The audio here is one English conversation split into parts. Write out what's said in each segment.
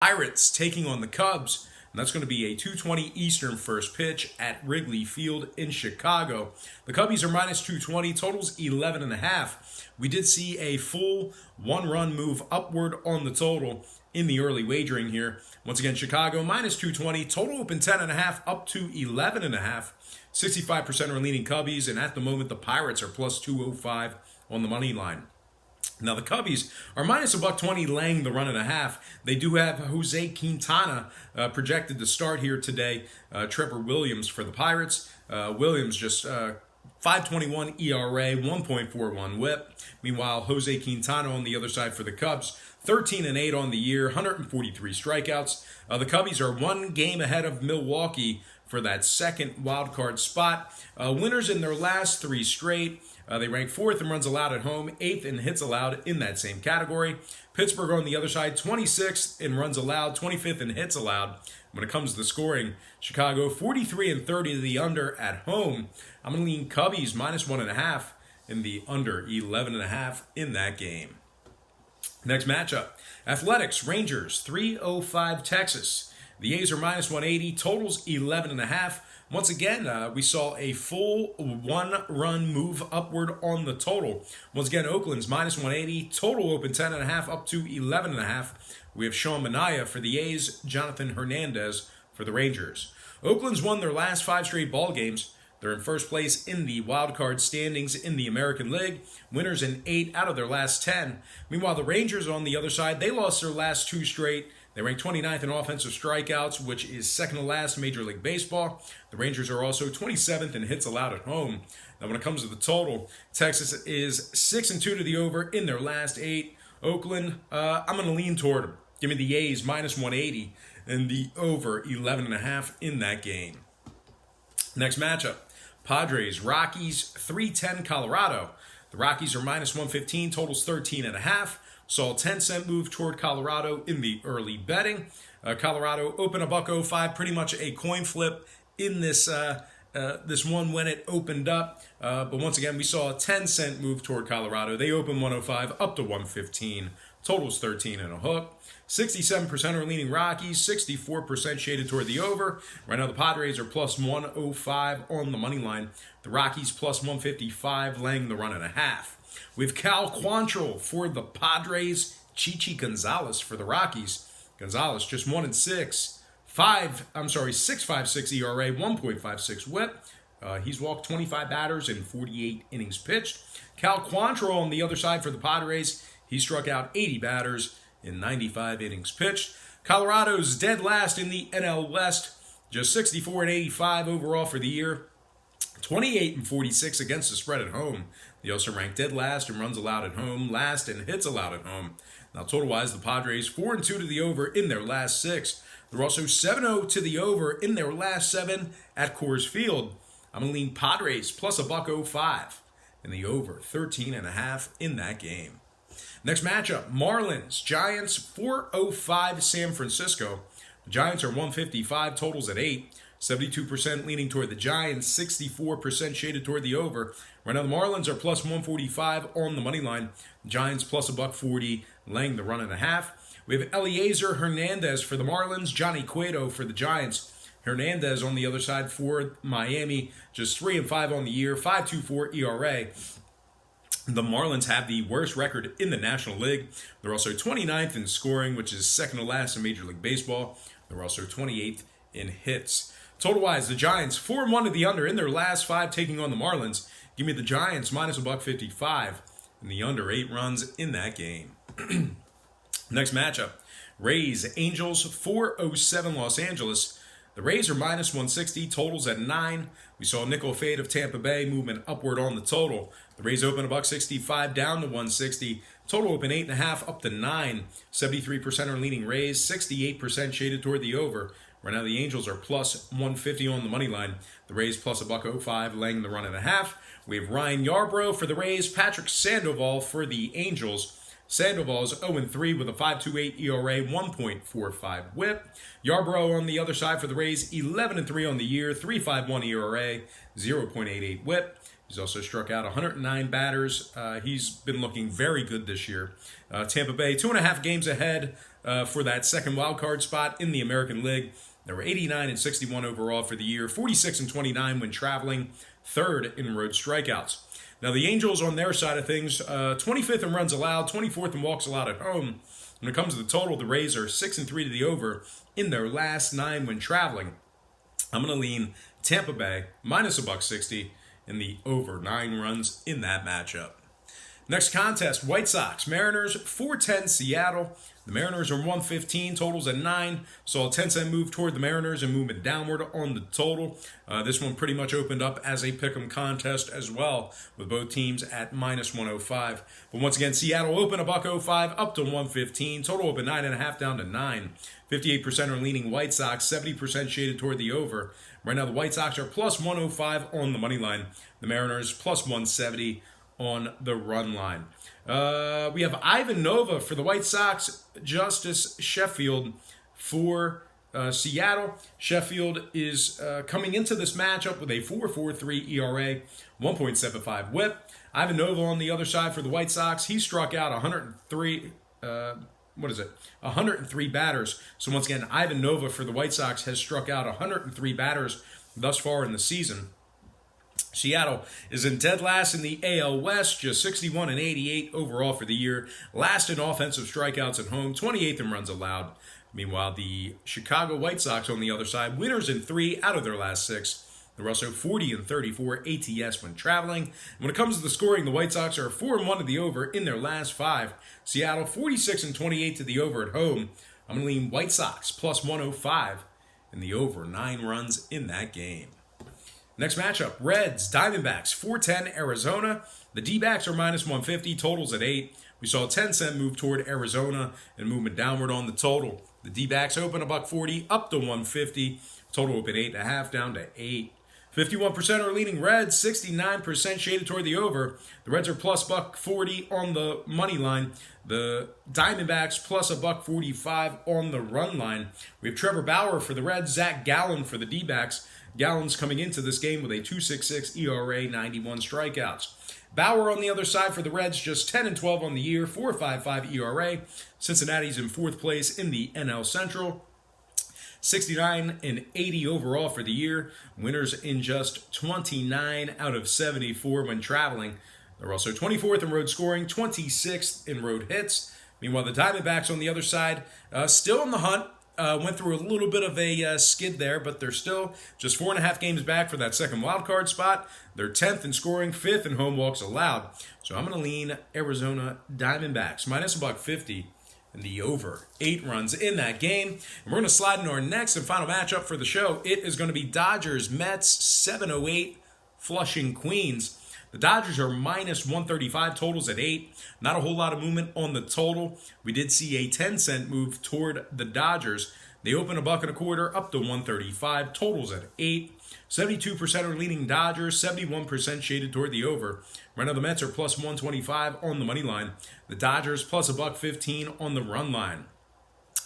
Pirates taking on the Cubs. And that's going to be a 2:20 Eastern first pitch at Wrigley Field in Chicago. The Cubbies are minus 220, totals 11.5. We did see a full one-run move upward on the total in the early wagering here. Once again, Chicago minus 220, total open 10.5 up to 11.5. 65% are leaning Cubbies, and at the moment the Pirates are plus 205 on the money line. Now the Cubbies are minus $1.20, laying the 1.5. They do have Jose Quintana projected to start here today. Trevor Williams for the Pirates. Williams just 5.21 ERA, 1.41 WHIP. Meanwhile, Jose Quintana on the other side for the Cubs, 13-8 on the year, 143 strikeouts. The Cubbies are one game ahead of Milwaukee for that second wild card spot. Winners in their last three straight. They rank 4th in runs allowed at home, 8th in hits allowed in that same category. Pittsburgh on the other side, 26th in runs allowed, 25th in hits allowed. When it comes to the scoring, Chicago 43-30 to the under at home. I'm going to lean Cubbies minus 1.5 in the under 11.5 in that game. Next matchup, Athletics, Rangers, 305 Texas. The A's are minus 180, totals 11.5. Once again, we saw a full one-run move upward on the total. Once again, Oakland's minus 180, total open 10.5 up to 11.5. We have Sean Manaea for the A's, Jonathan Hernandez for the Rangers. Oakland's won their last 5 straight ball games. They're in first place in the wild card standings in the American League. Winners in 8 out of their last 10. Meanwhile, the Rangers on the other side, they lost their last 2 straight. They rank 29th in offensive strikeouts, which is second to last in Major League Baseball. The Rangers are also 27th in hits allowed at home. Now, when it comes to the total, Texas is 6-2 to the over in their last 8. Oakland, I'm going to lean toward them. Give me the A's minus 180 and the over 11.5 in that game. Next matchup, Padres, Rockies, 310 Colorado. The Rockies are minus 115, totals 13.5. Saw a 10-cent move toward Colorado in the early betting. Colorado opened $1.05, pretty much a coin flip in this one when it opened up. But once again, we saw a 10-cent move toward Colorado. They opened 105 up to 115. Totals 13 and a hook. 67% are leaning Rockies, 64% shaded toward the over. Right now, the Padres are plus 105 on the money line. The Rockies plus 155, laying the 1.5. We have Cal Quantrill for the Padres, Chichi Gonzalez for the Rockies. Gonzalez just 1-6, 6.56 ERA, 1.56 WHIP. He's walked 25 batters in 48 innings pitched. Cal Quantrill on the other side for the Padres. He struck out 80 batters in 95 innings pitched. Colorado's dead last in the NL West, just 64-85 overall for the year. 28-46 against the spread at home. They also ranked dead last in runs allowed at home, last in hits allowed at home. Now, total-wise, the Padres 4-2 to the over in their last 6. They're also 7-0 to the over in their last 7 at Coors Field. I'm going to lean Padres plus $1.05 in the over 13.5 in that game. Next matchup, Marlins, Giants, 405 San Francisco. The Giants are 155, totals at 8. 72% leaning toward the Giants, 64% shaded toward the over. Right now, the Marlins are plus 145 on the money line. The Giants plus $1.40, laying the 1.5. We have Eliezer Hernandez for the Marlins, Johnny Cueto for the Giants. Hernandez on the other side for Miami, just 3-5 on the year, 5.24 ERA. The Marlins have the worst record in the National League. They're also 29th in scoring, which is second to last in Major League Baseball. They're also 28th in hits. Total-wise, the Giants 4-1 to the under in their last 5 taking on the Marlins. Give me the Giants minus $1.55 and the under 8 runs in that game. Next matchup, Rays, Angels, 407 Los Angeles. The Rays are minus 160, totals at 9. We saw a nickel fade of Tampa Bay, movement upward on the total. The Rays open $1.65 down to 160. Total open 8.5 up to 9. 73% are leaning Rays, 68% shaded toward the over. Right now, the Angels are plus 150 on the money line. The Rays plus $1.05, laying the 1.5. We have Ryan Yarbrough for the Rays, Patrick Sandoval for the Angels. Sandoval is 0-3 with a 5.28 ERA, 1.45 WHIP. Yarbrough on the other side for the Rays, 11-3 on the year, 3.51 ERA, 0.88 WHIP. He's also struck out 109 batters. He's been looking very good this year. Tampa Bay, 2.5 games ahead for that second wild card spot in the American League. They were 89 and 61 overall for the year, 46 and 29 when traveling, third in road strikeouts. Now the Angels on their side of things, 25th in runs allowed, 24th in walks allowed at home. When it comes to the total, the Rays are 6 and 3 to the over in their last 9 when traveling. I'm going to lean Tampa Bay minus $1.60 in the over 9 runs in that matchup. Next contest, White Sox, Mariners, 410 Seattle. The Mariners are 115, totals at 9. Saw a 10-cent move toward the Mariners and movement downward on the total. This one pretty much opened up as a pick'em contest as well, with both teams at minus 105. But once again, Seattle open $1.05 up to 115. Total open 9.5 down to 9. 58% are leaning White Sox, 70% shaded toward the over. Right now, the White Sox are plus 105 on the money line. The Mariners plus 170 on the run line. We have Ivan Nova for the White Sox, Justice Sheffield for Seattle. Sheffield is coming into this matchup with a 4.43 ERA, 1.75 whip. Ivan Nova on the other side for the White Sox. He struck out 103 batters. So once again, Ivan Nova for the White Sox has struck out 103 batters thus far in the season. Seattle is in dead last in the AL West, just 61 and 88 overall for the year. Last in offensive strikeouts at home, 28th in runs allowed. Meanwhile, the Chicago White Sox on the other side, winners in 3 out of their last 6. They're also 40 and 34 ATS when traveling. When it comes to the scoring, the White Sox are 4 and 1 to the over in their last 5. Seattle 46 and 28 to the over at home. I'm going to lean White Sox plus 105 in the over 9 runs in that game. Next matchup, Reds, Diamondbacks, 410 Arizona. The D-backs are minus 150, totals at 8. We saw a 10-cent move toward Arizona and movement downward on the total. The D-backs open $1.40 up to 150. Total open 8.5 down to 8. 51% are leaning Reds, 69% shaded toward the over. The Reds are plus $1.40 on the money line. The Diamondbacks plus $1.45 on the run line. We have Trevor Bauer for the Reds, Zach Gallen for the D-backs. Gallen's coming into this game with a 2.66 ERA, 91 strikeouts. Bauer on the other side for the Reds, just 10 and 12 on the year, 4.55 ERA. Cincinnati's in 4th place in the NL Central. 69 and 80 overall for the year. Winners in just 29 out of 74 when traveling. They're also 24th in road scoring, 26th in road hits. Meanwhile, the Diamondbacks on the other side, still in the hunt. Went through a little bit of a skid there, but they're still just 4.5 games back for that second wild card spot. They're 10th in scoring, 5th in home walks allowed. So I'm going to lean Arizona Diamondbacks minus $1.50 in the over 8 runs in that game. And we're going to slide into our next and final matchup for the show. It is going to be Dodgers Mets 708 Flushing Queens. The Dodgers are minus 135, totals at 8. Not a whole lot of movement on the total. We did see a 10-cent move toward the Dodgers. They open $1.25 up to 135, totals at 8. 72% are leaning Dodgers, 71% shaded toward the over. Right now the Mets are plus 125 on the money line. The Dodgers plus $1.15 on the run line.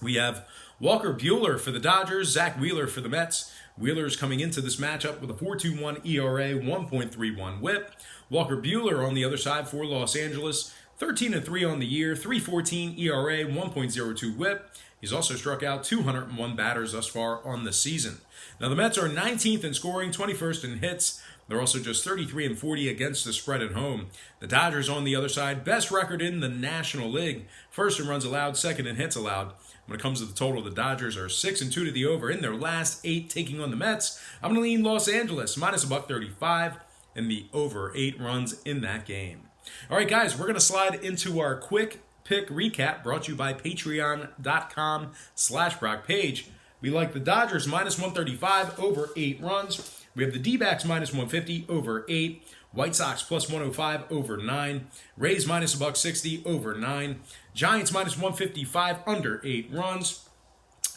We have Walker Buehler for the Dodgers, Zach Wheeler for the Mets. Wheeler's coming into this matchup with a 4.21 ERA, 1.31 whip. Walker Buehler on the other side for Los Angeles, 13 and 3 on the year, 3.14 ERA, 1.02 whip. He's also struck out 201 batters thus far on the season. Now the Mets are 19th in scoring, 21st in hits. They're also just 33 and 40 against the spread at home. The Dodgers on the other side, best record in the National League. First in runs allowed, second in hits allowed. When it comes to the total, the Dodgers are 6 and 2 to the over in their last 8 taking on the Mets. I'm going to lean Los Angeles minus $1.35 in the over 8 runs in that game. All right, guys, we're going to slide into our quick pick recap brought to you by patreon.com/BrockPage. We like the Dodgers minus 135 over 8 runs. We have the D-backs minus 150 over 8. White Sox plus 105 over 9. Rays minus $1.60 over 9. Giants minus 155 under 8 runs.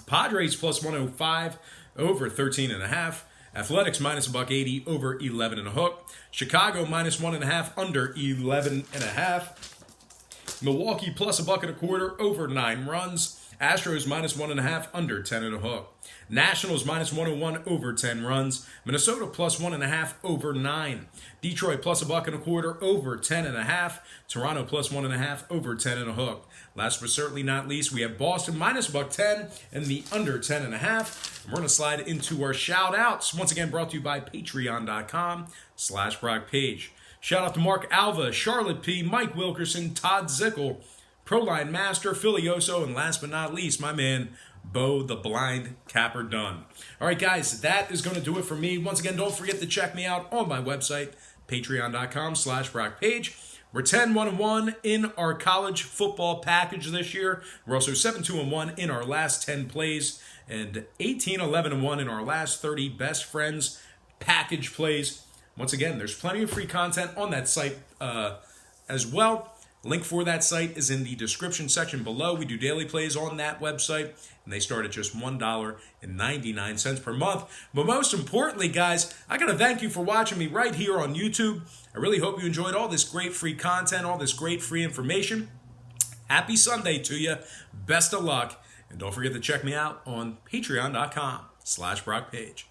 Padres plus 105 over 13.5. Athletics minus $1.80 over 11.5. Chicago minus 1.5 under 11.5. Milwaukee plus $1.25 over 9 runs. Astros minus 1.5 under 10.5. Nationals minus 101 over 10 runs. Minnesota plus 1.5 over 9. Detroit plus $1.25 over 10.5. Toronto plus 1.5 over 10.5. Last but certainly not least, we have Boston minus $1.10 and the under 10.5. We're going to slide into our shout outs. Once again, brought to you by patreon.com/BrockPage. Shout out to Mark Alva, Charlotte P, Mike Wilkerson, Todd Zickel, Proline Master, Filioso, and last but not least, my man, Bo the Blind Capper Dunn. All right, guys, that is going to do it for me. Once again, don't forget to check me out on my website, patreon.com/BrockPage. We're 10-1-1 in our college football package this year. We're also 7-2-1 in our last 10 plays and 18-11-1 in our last 30 best friends package plays. Once again, there's plenty of free content on that site as well. Link for that site is in the description section below. We do daily plays on that website, and they start at just $1.99 per month. But most importantly, guys, I got to thank you for watching me right here on YouTube. I really hope you enjoyed all this great free content, all this great free information. Happy Sunday to you. Best of luck. And don't forget to check me out on patreon.com/BrockPage.